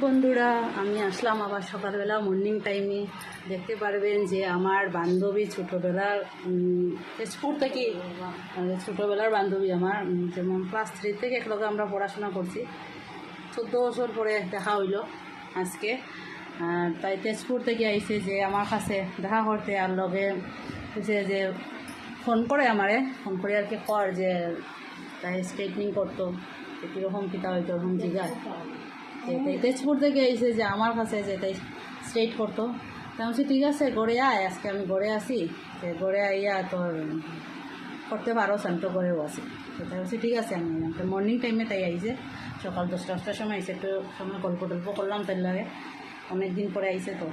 বন্ধুরা, আমি আসলাম আবার সকালবেলা মর্নিং টাইমে। দেখতে পারবেন যে আমার বান্ধবী ছোটোবেলার তেজপুর থেকে, ছোটোবেলার বান্ধবী আমার, যেমন ক্লাস 3 থেকে একলগে আমরা পড়াশোনা করছি। 14 বছর পরে দেখা হইল আজকে। তাই তেজপুর থেকে আইছে যে আমার কাছে দেখা করতে, আর লগে যে ফোন করে আমারে ফোন করে আর কি কর যে তাই স্ট্রেটনিং করতো, কীরকম কীটা হইতো এখন জিগার। তাই তেজপুর থেকে এসে যে আমার কাছে যে তাই স্ট্রেট করতো। তা বলছি ঠিক আছে গড়ে আয়, আজকে আমি গড়ে আসি, গড়ে আইয়া তোর করতে পারো, শান্ত করেও আসি। তো তাই বলছি ঠিক আছে আমি তো মর্নিং টাইমে তাই আইসে, সকাল 10টার সময় আইসে। একটু সময় গল্প টল্প করলাম তার লাগে, অনেক দিন পরে আইসে। তো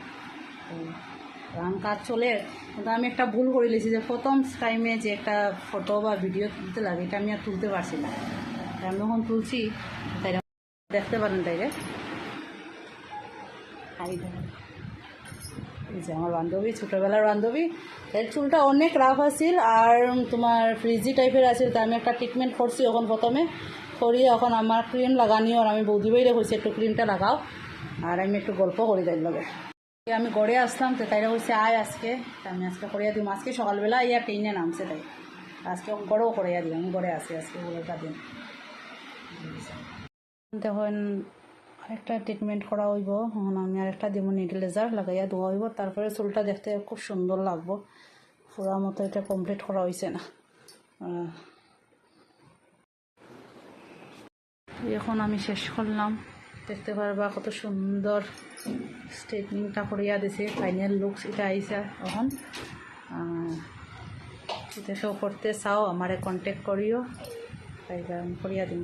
রান কাজ চলে। কিন্তু আমি একটা ভুল করে লিছি যে প্রথম টাইমে যে একটা ফটো বা ভিডিও তুলতে লাগে, এটা আমি আর তুলতে পারছি না। আমি যখন তুলছি তাই দেখতে পারেন তাইরে। এই যে আমার বান্ধবী, ছোটোবেলার বান্ধবী, এর চুলটা অনেক রাফ আছিল আর তোমার ফ্রিজি টাইপের আছিল। তা আমি একটা ট্রিটমেন্ট করছি এখন প্রথমে করি, এখন আমার ক্রিম লাগানি, আর আমি বৌদি বাইরে কইছি একটু ক্রিমটা লাগাও, আর আমি একটু গল্প করি তাই লগে। আমি গড়ে আসলাম, তো তাইরা বলছে আয় আজকে, আমি আজকে করিয়া দিই। আজকে সকালবেলা ইয়া ট্রেনে নামছে, তাই আজকে গড়েও করিয়া দিই। আমি গড়ে আসি আজকে বলেটা দিন। তখন আরেকটা ট্রিটমেন্ট করা হইব, এখন আমি আরেকটা দিব নিডলেজার লাগাইয়া দেওয়া হইব, তারপরে চুলটা দেখতে খুব সুন্দর লাগবো। পুরা মতো এটা কমপ্লিট করা হয়েছে না। এখন আমি শেষ করলাম, দেখতে পারবা কত সুন্দর স্ট্রেটনিংটা করিয়া দিছে। ফাইনাল লুকস এটা আইসা। এখন এটা সব করতে চাও আমারে কন্ট্যাক্ট করিও, তাই আমি করিয়া দিন।